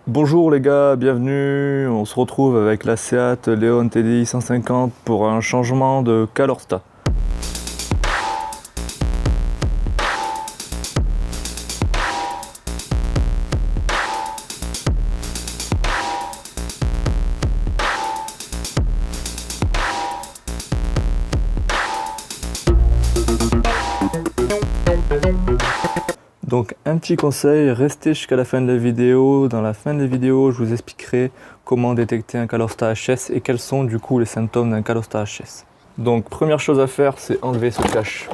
Bonjour les gars, bienvenue. On se retrouve avec la Seat Leon TDI 150 pour un changement de Calorsta. Donc un petit conseil, restez jusqu'à la fin de la vidéo. Dans la fin de la vidéo, je vous expliquerai comment détecter un Calorsta HS et quels sont du coup les symptômes d'un Calorsta HS. Donc première chose à faire, c'est enlever ce cache.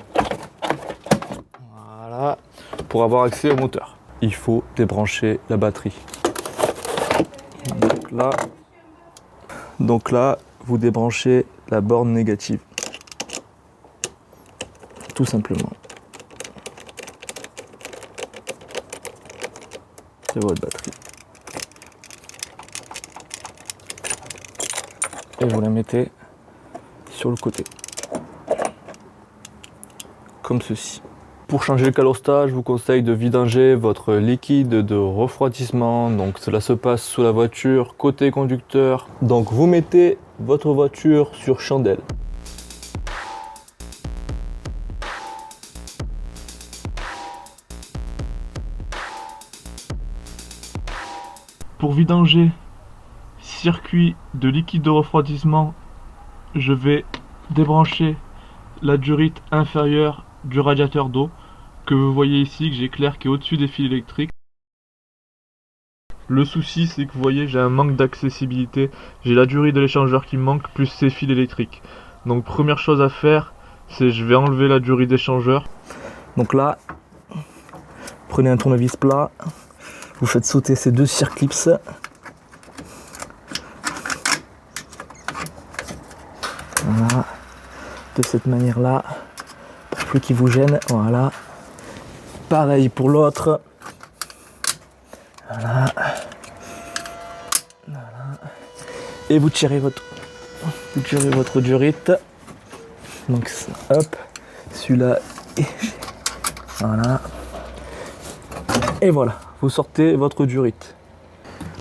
Voilà, pour avoir accès au moteur. Il faut débrancher la batterie. Donc là, vous débranchez la borne négative. Tout simplement. C'est votre batterie. Et vous la mettez sur le côté. Comme ceci. Pour changer le Calorsta, je vous conseille de vidanger votre liquide de refroidissement. Donc cela se passe sous la voiture, côté conducteur. Donc vous mettez votre voiture sur chandelle. Pour vidanger circuit de liquide de refroidissement, je vais débrancher la durite inférieure du radiateur d'eau que vous voyez ici, que j'éclaire, qui est au-dessus des fils électriques. Le souci, c'est que vous voyez, j'ai un manque d'accessibilité. J'ai la durite de l'échangeur qui me manque, plus ces fils électriques. Donc première chose à faire, c'est je vais enlever la durite d'échangeur. Donc là, prenez un tournevis plat, vous faites sauter ces deux circlips. Voilà, de cette manière-là, pour plus qu'il vous gêne. Voilà. Pareil pour l'autre. Voilà. Et vous tirez votre durite. Donc hop, celui-là. Voilà. Et voilà, vous sortez votre durite.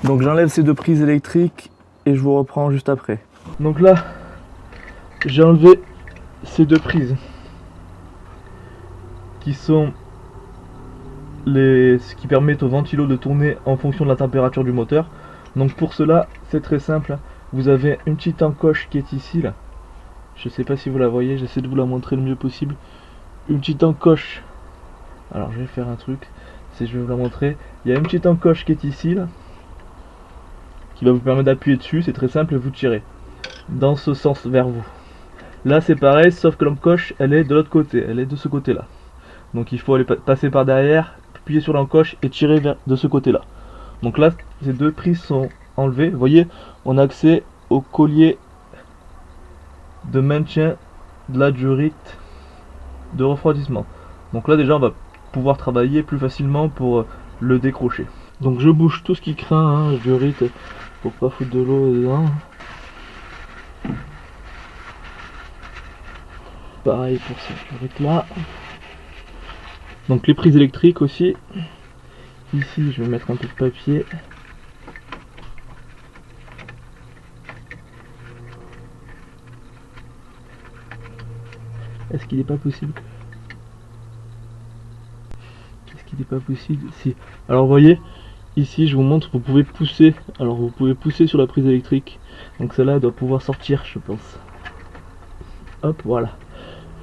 Donc j'enlève ces deux prises électriques et je vous reprends juste après. Donc là, j'ai enlevé ces deux prises qui sont ce qui permet au ventilo de tourner en fonction de la température du moteur. Donc pour cela, c'est très simple. Vous avez une petite encoche qui est ici là. Je sais pas si vous la voyez, j'essaie de vous la montrer le mieux possible. Une petite encoche. Alors je vais faire un truc, je vais vous la montrer. Il y a une petite encoche qui est ici là, qui va vous permettre d'appuyer dessus. C'est très simple, vous tirez dans ce sens vers vous. Là c'est pareil, sauf que l'encoche elle est de l'autre côté, elle est de ce côté là. Donc il faut aller passer par derrière, appuyer sur l'encoche et tirer de ce côté là. Donc là ces deux prises sont enlevées. Vous voyez, on a accès au collier de maintien de la durite de refroidissement. Donc là déjà on va pouvoir travailler plus facilement pour le décrocher. Donc je bouge tout ce qui craint, durite, pour pas foutre de l'eau dedans. Pareil pour cette durite là. Donc les prises électriques aussi. Ici je vais mettre un peu de papier. Est-ce qu'il n'est pas possible? Qu'est-ce qu'il n'est pas possible? Si. Alors vous voyez, ici je vous montre, vous pouvez pousser. Alors vous pouvez pousser sur la prise électrique. Donc celle-là doit pouvoir sortir, je pense. Hop, voilà.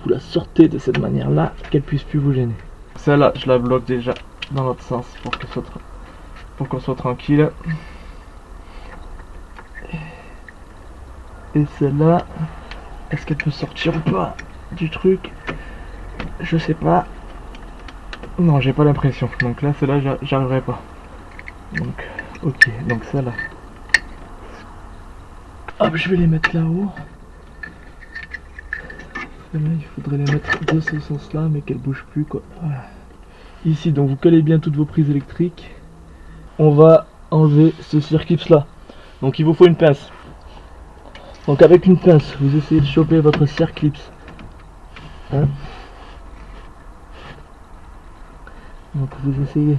Vous la sortez de cette manière-là, qu'elle puisse plus vous gêner. Celle-là, je la bloque déjà dans l'autre sens pour qu'on soit tranquille. Et celle-là, est-ce qu'elle peut sortir ou pas du truc? Je sais pas. Non, j'ai pas l'impression. Donc là, celle-là, j'arriverai pas. Donc, ok. Donc celle-là. Hop, je vais les mettre là-haut. Celle-là, il faudrait les mettre de ce sens-là, mais qu'elles bougent plus, quoi. Voilà. Ici, donc vous calez bien toutes vos prises électriques. On va enlever ce circuit-là. Donc il vous faut une pince. Donc avec une pince, vous essayez de choper votre circuit. Hein? Donc vous essayez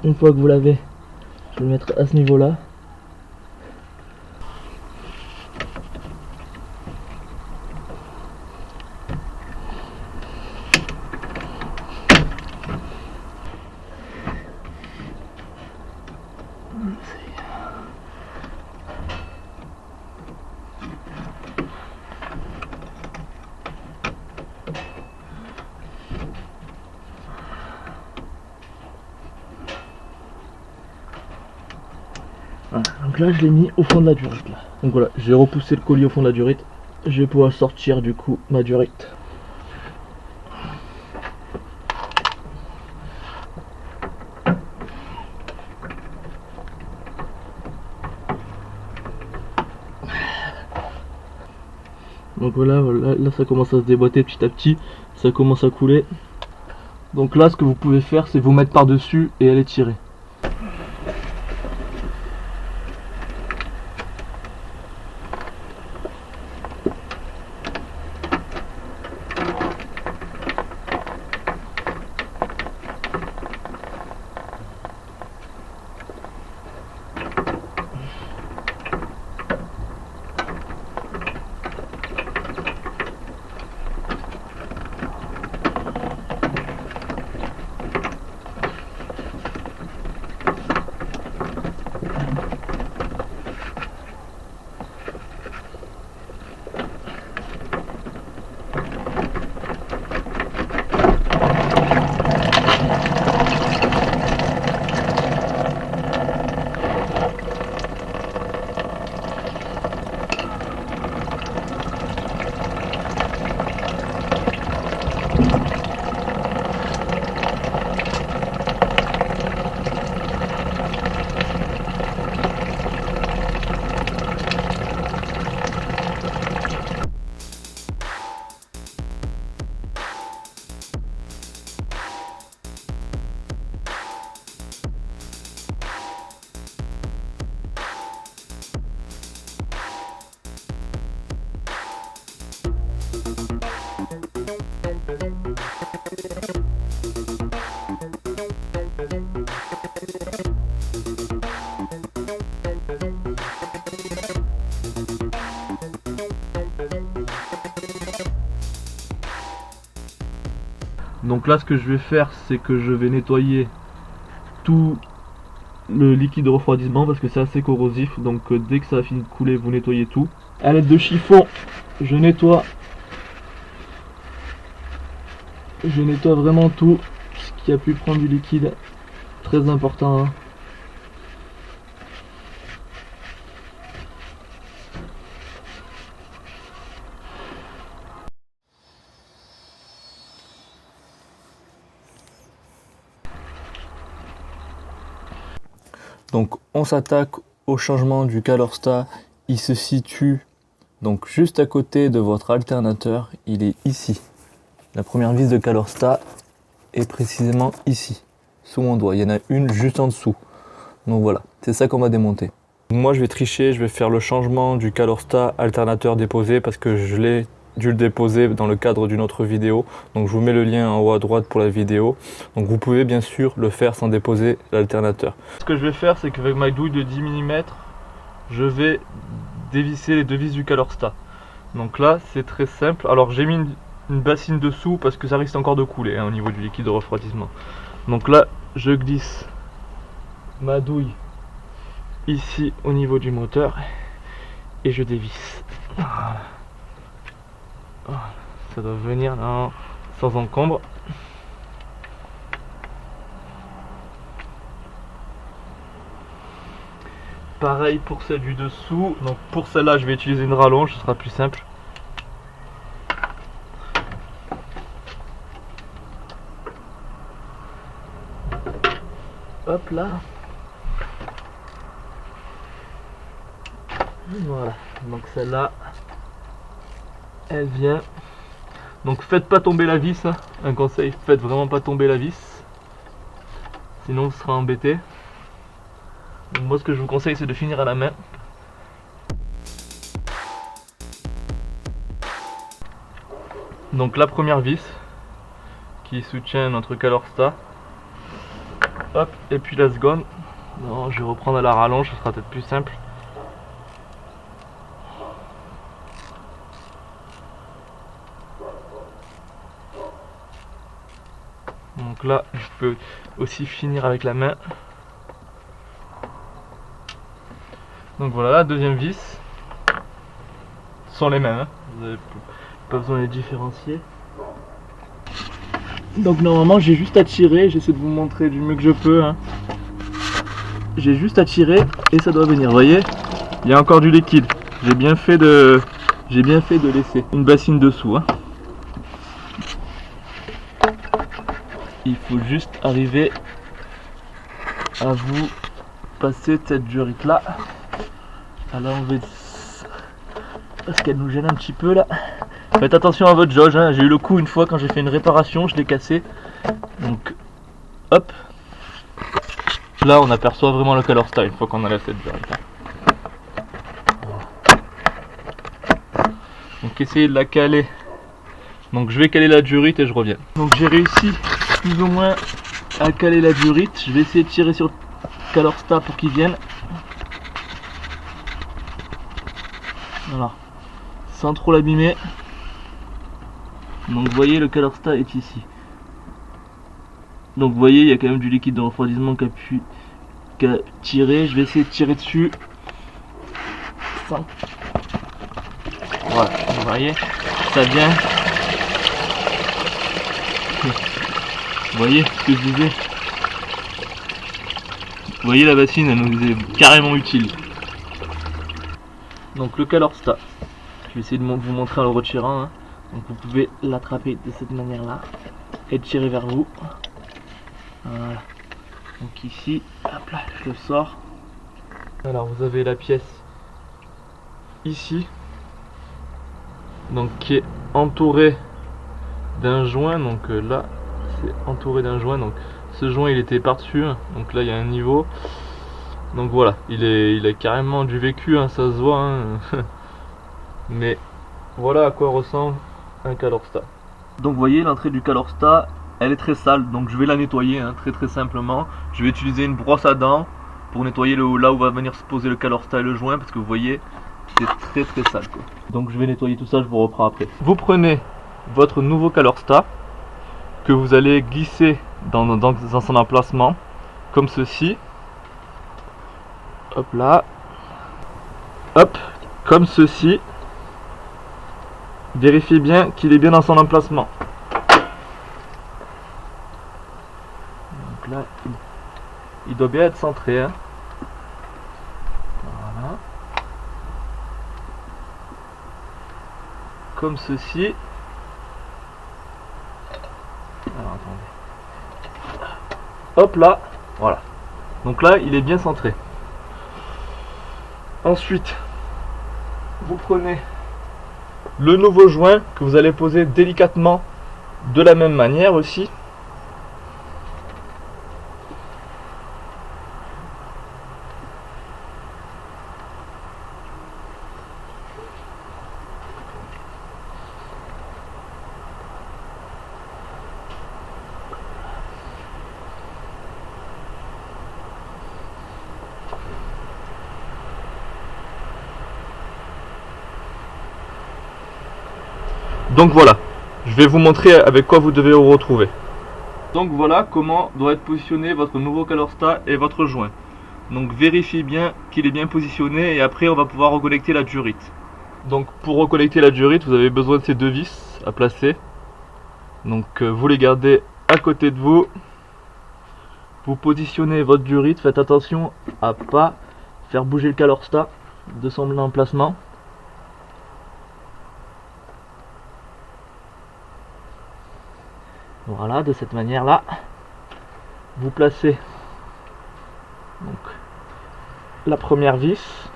Une fois que vous l'avez, je vais le mettre à ce niveau là. Voilà, donc là je l'ai mis au fond de la durite là. Donc voilà, j'ai repoussé le colis au fond de la durite. Je vais pouvoir sortir du coup ma durite. Donc voilà, là ça commence à se déboîter petit à petit, ça commence à couler. Donc là ce que vous pouvez faire c'est vous mettre par dessus et aller tirer. Donc là ce que je vais faire c'est que je vais nettoyer tout le liquide de refroidissement parce que c'est assez corrosif, donc dès que ça a fini de couler vous nettoyez tout. À l'aide de chiffon je nettoie vraiment tout ce qui a pu prendre du liquide, très important hein. Donc on s'attaque au changement du Calorsta, il se situe donc juste à côté de votre alternateur, il est ici. La première vis de Calorsta est précisément ici, sous mon doigt, il y en a une juste en dessous. Donc voilà, c'est ça qu'on va démonter. Moi je vais tricher, je vais faire le changement du Calorsta alternateur déposé parce que je l'ai dû le déposer dans le cadre d'une autre vidéo. Donc je vous mets le lien en haut à droite pour la vidéo. Donc vous pouvez bien sûr le faire sans déposer l'alternateur. Ce que je vais faire c'est qu'avec ma douille de 10 mm, je vais dévisser les deux vis du Calorsta. Donc là c'est très simple. Alors j'ai mis une bassine dessous parce que ça risque encore de couler hein, au niveau du liquide de refroidissement. Donc là je glisse ma douille ici au niveau du moteur et je dévisse. Voilà. Ça doit venir là sans encombre. Pareil pour celle du dessous. Donc pour celle-là je vais utiliser une rallonge, ce sera plus simple. Hop là. Voilà, donc celle-là elle vient. Donc faites pas tomber la vis hein. Un conseil, faites vraiment pas tomber la vis, sinon vous serez embêté. Donc moi ce que je vous conseille c'est de finir à la main. Donc la première vis qui soutient notre Calorsta, Hop, et puis la seconde. Non, je vais reprendre à la rallonge, ce sera peut-être plus simple. Donc là, je peux aussi finir avec la main. Donc voilà, la deuxième vis. Ce sont les mêmes, hein. Vous n'avez pas besoin de les différencier. Donc normalement, j'ai juste à tirer. J'essaie de vous montrer du mieux que je peux, hein. J'ai juste à tirer et ça doit venir. Vous voyez, il y a encore du liquide. J'ai bien fait de laisser une bassine dessous, hein. Il faut juste arriver à vous passer cette durite là, à l'enlever parce qu'elle nous gêne un petit peu là. Faites attention à votre jauge, hein. J'ai eu le coup une fois quand j'ai fait une réparation, je l'ai cassé. Donc hop, là on aperçoit vraiment le ColorSta une fois qu'on enlève cette durite là. Donc essayez de la caler. Donc je vais caler la durite et je reviens. Donc j'ai réussi plus ou moins à caler la durite. Je vais essayer de tirer sur le ColorSta pour qu'il vienne. Voilà. Sans trop l'abîmer. Donc vous voyez, le ColorSta est ici. Donc vous voyez, il y a quand même du liquide de refroidissement qui a tiré. Je vais essayer de tirer dessus. Sans... Voilà, vous voyez, ça vient. Vous voyez ce que je disais? Vous voyez, la bassine, elle nous est carrément utile. Donc le ColorSta, je vais essayer de vous montrer en le retirant, hein. Donc vous pouvez l'attraper de cette manière là et tirer vers vous. Voilà. Donc ici, hop là, je le sors. Alors vous avez la pièce ici, donc qui est entourée d'un joint. Donc là c'est entouré d'un joint, donc ce joint il était par dessus, donc là il y a un niveau. Donc voilà, il a carrément du vécu, hein, ça se voit, hein. Mais voilà à quoi ressemble un ColorSta. Donc vous voyez, l'entrée du ColorSta, elle est très sale, donc je vais la nettoyer, hein, très simplement. Je vais utiliser une brosse à dents pour nettoyer là où va venir se poser le ColorSta et le joint, parce que vous voyez, c'est très sale, quoi. Donc je vais nettoyer tout ça, je vous reprends après. Vous prenez votre nouveau ColorSta que vous allez glisser dans son emplacement, comme ceci. Hop là. Hop, comme ceci. Vérifiez bien qu'il est bien dans son emplacement. Donc là, il doit bien être centré, hein. Voilà. Comme ceci. Alors attendez. Hop là, voilà. Donc là, il est bien centré. Ensuite, vous prenez le nouveau joint que vous allez poser délicatement de la même manière aussi. Donc voilà, je vais vous montrer avec quoi vous devez vous retrouver. Donc voilà comment doit être positionné votre nouveau ColorSta et votre joint. Donc vérifiez bien qu'il est bien positionné et après on va pouvoir reconnecter la durite. Donc pour reconnecter la durite, vous avez besoin de ces deux vis à placer. Donc vous les gardez à côté de vous. Vous positionnez votre durite, faites attention à pas faire bouger le ColorSta de son emplacement. Voilà, de cette manière là, vous placez donc la première vis.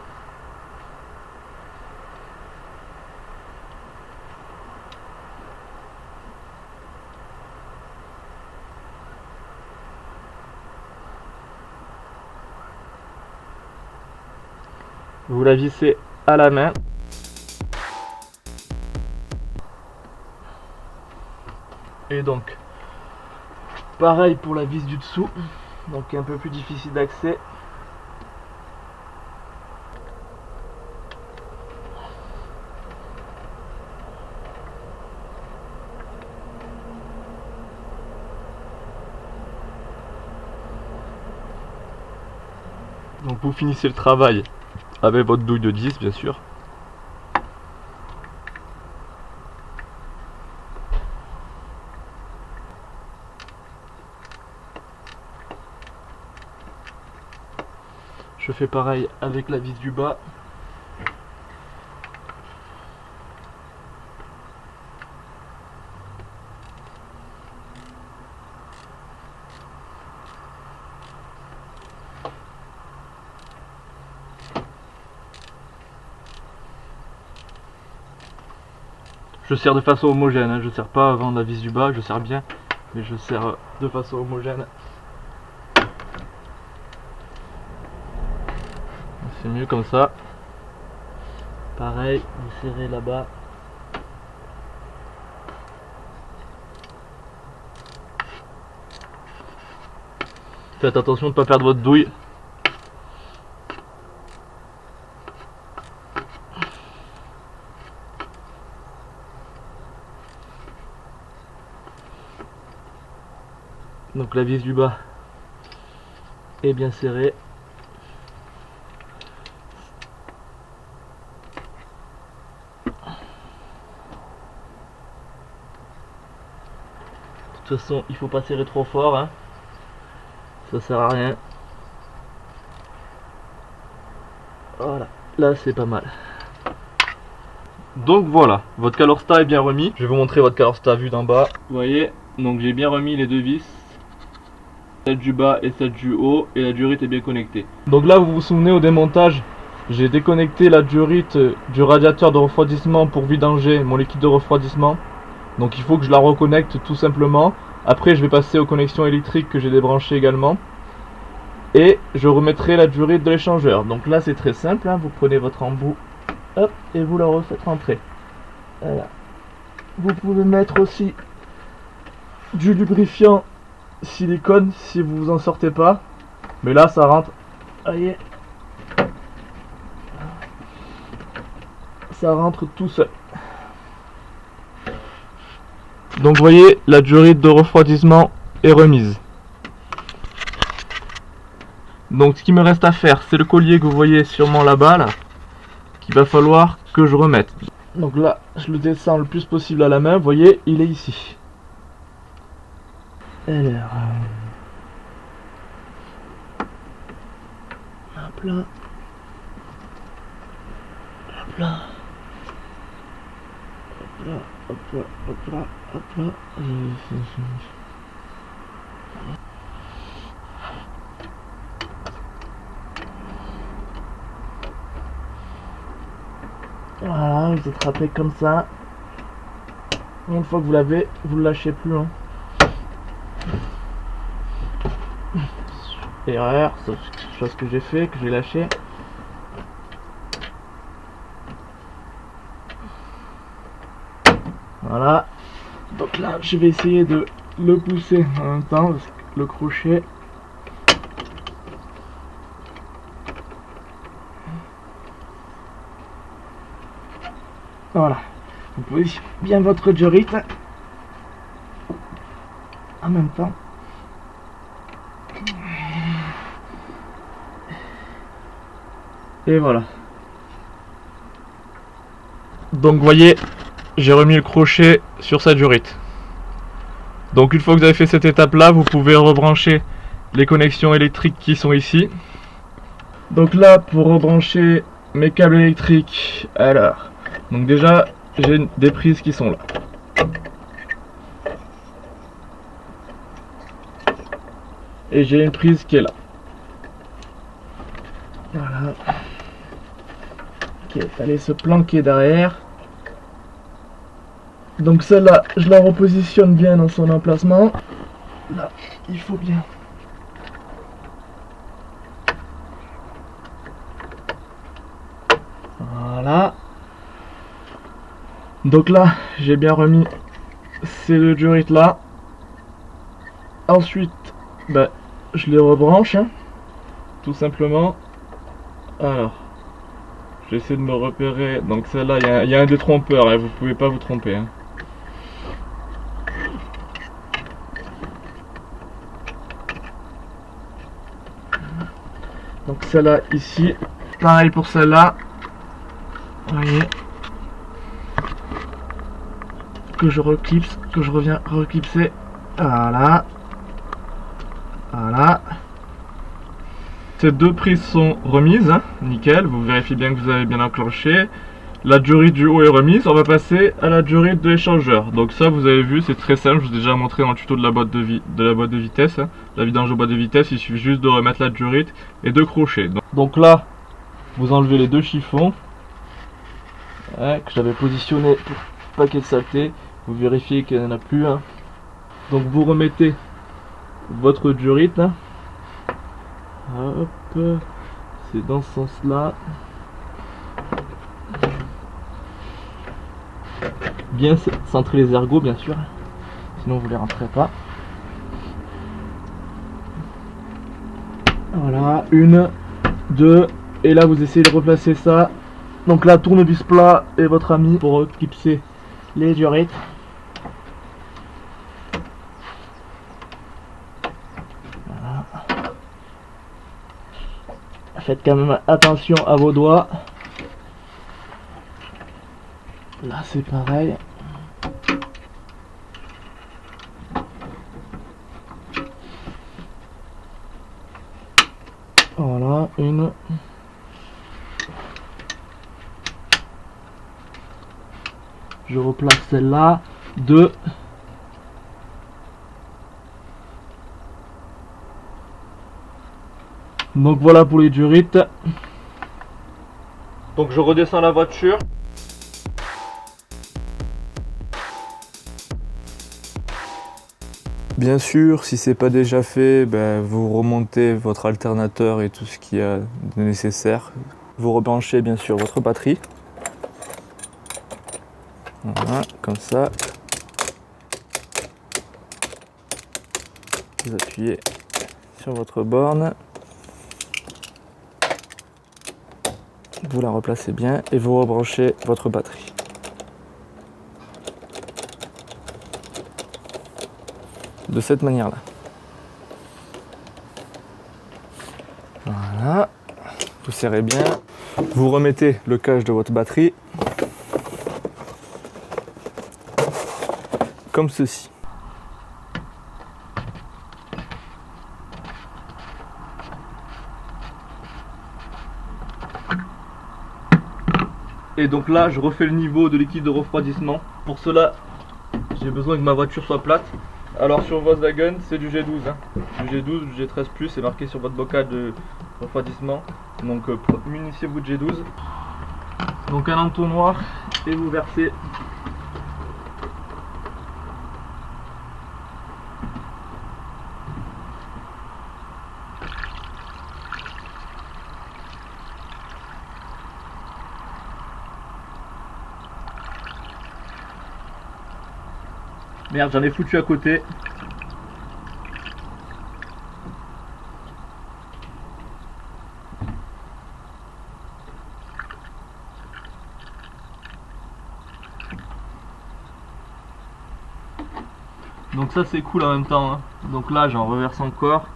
Vous la vissez à la main. Et donc, pareil pour la vis du dessous. donc un peu plus difficile d'accès. Donc vous finissez le travail avec votre douille de 10 bien sûr. Je fais pareil avec la vis du bas. Je serre de façon homogène, hein. Je serre pas avant la vis du bas, je serre bien, mais je serre de façon homogène. C'est mieux comme ça. Pareil, vous serrez là-bas. Faites attention de ne pas perdre votre douille. Donc la vis du bas est bien serrée. De toute façon, il faut pas serrer trop fort, hein. Ça sert à rien. Voilà, là c'est pas mal. Donc voilà, votre Calorsta est bien remis. Je vais vous montrer votre Calorsta vue d'en bas. Vous voyez, donc j'ai bien remis les deux vis, celle du bas et celle du haut, et la durite est bien connectée. Donc là, vous vous souvenez au démontage, j'ai déconnecté la durite du radiateur de refroidissement pour vidanger mon liquide de refroidissement. Donc il faut que je la reconnecte tout simplement. Après je vais passer aux connexions électriques que j'ai débranchées également. Et je remettrai la durite de l'échangeur. Donc là c'est très simple, hein. Vous prenez votre embout, hop, et vous la refaites rentrer. Voilà. Vous pouvez mettre aussi du lubrifiant silicone si vous vous en sortez pas. Mais là ça rentre. Voyez. Ça rentre tout seul. Donc vous voyez, la durite de refroidissement est remise. Donc ce qui me reste à faire, c'est le collier que vous voyez sûrement là-bas, là, qu'il va falloir que je remette. Donc là, je le descends le plus possible à la main, vous voyez, il est ici. Alors... hop là. Hop là. Hop là, hop là, hop là, hop là. Voilà, vous attrapez comme ça. Et une fois que vous l'avez, vous le lâchez plus. Hein. Erreur, c'est quelque chose que j'ai fait, que j'ai lâché. Voilà. Donc là, je vais essayer de le pousser en même temps, parce que le crochet. Voilà. Vous posez bien votre durite en même temps. Et voilà. Donc vous voyez, j'ai remis le crochet sur sa durite. Donc une fois que vous avez fait cette étape là, vous pouvez rebrancher les connexions électriques qui sont ici. Donc là, pour rebrancher mes câbles électriques, alors, donc déjà j'ai des prises qui sont là. Et j'ai une prise qui est là. Voilà. Qui est allée se planquer derrière. Donc celle-là, je la repositionne bien dans son emplacement. Là, il faut bien. Voilà. Donc là, j'ai bien remis ces deux durites là. Ensuite, bah, je les rebranche, hein, tout simplement. Alors, j'essaie de me repérer. Donc celle-là, il y a un détrompeur, hein, vous pouvez pas vous tromper. Hein. Donc celle-là ici, pareil pour celle-là. Vous voyez, que je reclipse, que je reviens reclipser. Voilà. Voilà. Ces deux prises sont remises, hein, nickel. Vous vérifiez bien que vous avez bien enclenché. La durite du haut est remise. On va passer à la durite de l'échangeur. Donc ça, vous avez vu, c'est très simple. Je vous ai déjà montré dans le tuto de la boîte de vitesse. Hein. La vidange de boîte de vitesse, il suffit juste de remettre la durite et de crocher. Donc là, vous enlevez les deux chiffons, hein, que j'avais positionné pour pas qu'il y ait de saleté. Vous vérifiez qu'il n'y en a plus. Hein. Donc vous remettez votre durite. Hein. Hop, c'est dans ce sens-là. Bien centrer les ergots, bien sûr, sinon vous les rentrez pas. Voilà, une, deux, et là vous essayez de replacer ça. Donc là, tournevis plat et votre ami pour clipser les durites. Voilà. Faites quand même attention à vos doigts. Là c'est pareil. Voilà, une. Je replace celle-là. Deux. Donc voilà pour les durites. Donc je redescends la voiture. Bien sûr, si c'est pas déjà fait, vous remontez votre alternateur et tout ce qu'il y a de nécessaire. Vous rebranchez bien sûr votre batterie. Voilà, comme ça. Vous appuyez sur votre borne. Vous la replacez bien et vous rebranchez votre batterie. De cette manière-là. Voilà. Vous serrez bien. Vous remettez le cache de votre batterie. Comme ceci. Et donc là, je refais le niveau de liquide de refroidissement. Pour cela, j'ai besoin que ma voiture soit plate. Alors sur Volkswagen, c'est du G12. Hein. Du G12, du G13+, c'est marqué sur votre bocal de refroidissement. Donc munissez-vous de G12. Donc un entonnoir et vous versez. Merde, j'en ai foutu à côté. Donc ça c'est cool en même temps. Hein. Donc là j'en reverse encore.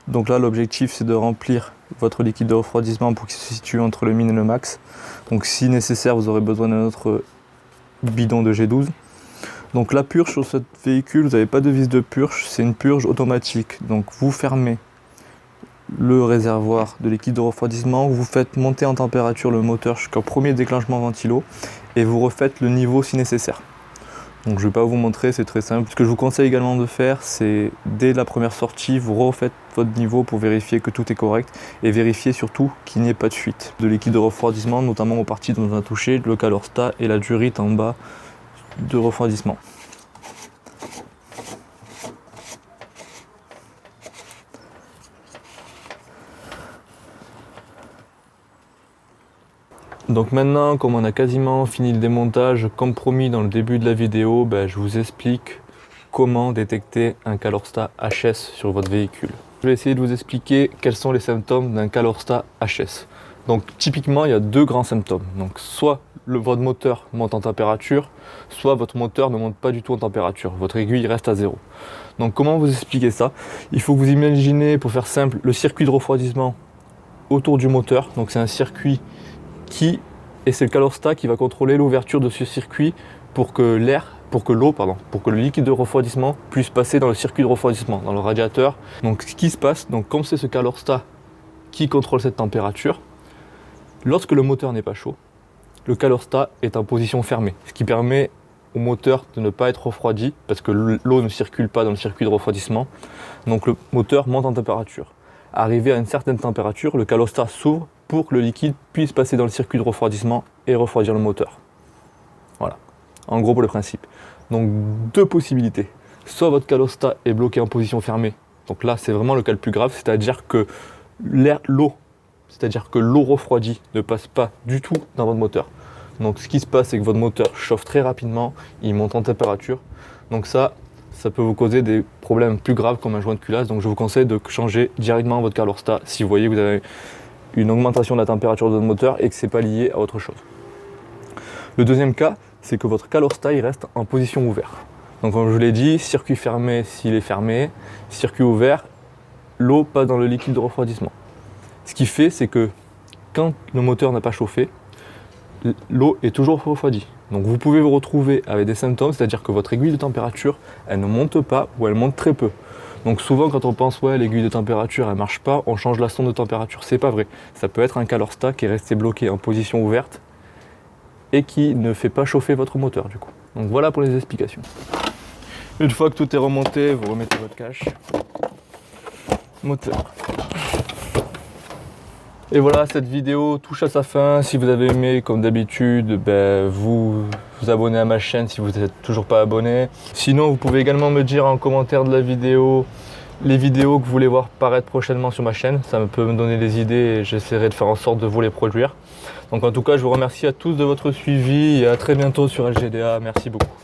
Donc là, l'objectif, c'est de remplir votre liquide de refroidissement pour qu'il se situe entre le min et le max. Donc si nécessaire, vous aurez besoin d'un autre bidon de G12. Donc la purge sur ce véhicule, vous n'avez pas de vis de purge, c'est une purge automatique. Donc vous fermez le réservoir de liquide de refroidissement, vous faites monter en température le moteur jusqu'au premier déclenchement ventilo et vous refaites le niveau si nécessaire. Donc je ne vais pas vous montrer, c'est très simple. Ce que je vous conseille également de faire, c'est dès la première sortie, vous refaites votre niveau pour vérifier que tout est correct et vérifier surtout qu'il n'y ait pas de fuite de liquide de refroidissement, notamment aux parties dont on a touché, le calorsta et la durite en bas de refroidissement. Donc maintenant, comme on a quasiment fini le démontage, comme promis dans le début de la vidéo, je vous explique comment détecter un calorsta HS sur votre véhicule. Je vais essayer de vous expliquer quels sont les symptômes d'un calorsta HS. Donc typiquement, il y a deux grands symptômes. Donc soit votre moteur monte en température, soit votre moteur ne monte pas du tout en température. Votre aiguille reste à 0. Donc comment vous expliquer ça? Il faut que vous imaginez, pour faire simple, le circuit de refroidissement autour du moteur. Donc c'est un circuit et c'est le calorsta qui va contrôler l'ouverture de ce circuit pour que le liquide de refroidissement puisse passer dans le circuit de refroidissement, dans le radiateur. Donc ce qui se passe, comme c'est ce calorsta qui contrôle cette température, lorsque le moteur n'est pas chaud, le calorsta est en position fermée, ce qui permet au moteur de ne pas être refroidi parce que l'eau ne circule pas dans le circuit de refroidissement. Donc le moteur monte en température. Arrivé à une certaine température, le calorsta s'ouvre pour que le liquide puisse passer dans le circuit de refroidissement et refroidir le moteur. Voilà, en gros pour le principe. Donc deux possibilités. Soit votre calorsta est bloqué en position fermée, donc là c'est vraiment le cas le plus grave, c'est-à-dire que l'eau refroidie ne passe pas du tout dans votre moteur. Donc ce qui se passe, c'est que votre moteur chauffe très rapidement, il monte en température. Donc ça peut vous causer des problèmes plus graves comme un joint de culasse. Donc je vous conseille de changer directement votre calorsta si vous voyez que vous avez une augmentation de la température de votre moteur et que ce n'est pas lié à autre chose. Le deuxième cas, c'est que votre calorsta il reste en position ouverte. Donc comme je vous l'ai dit, circuit fermé s'il est fermé, circuit ouvert, l'eau passe dans le liquide de refroidissement. Ce qui fait, c'est que quand le moteur n'a pas chauffé, l'eau est toujours refroidie. Donc vous pouvez vous retrouver avec des symptômes, c'est-à-dire que votre aiguille de température, elle ne monte pas ou elle monte très peu. Donc souvent quand on pense l'aiguille de température elle marche pas, on change la sonde de température. C'est pas vrai. Ça peut être un calorsta qui est resté bloqué en position ouverte et qui ne fait pas chauffer votre moteur du coup. Donc voilà pour les explications. Une fois que tout est remonté, vous remettez votre cache. Moteur. Et voilà, cette vidéo touche à sa fin. Si vous avez aimé, comme d'habitude, vous abonnez à ma chaîne si vous n'êtes toujours pas abonné. Sinon, vous pouvez également me dire en commentaire de la vidéo les vidéos que vous voulez voir paraître prochainement sur ma chaîne. Ça peut me donner des idées et j'essaierai de faire en sorte de vous les produire. Donc en tout cas, je vous remercie à tous de votre suivi et à très bientôt sur LGDA. Merci beaucoup.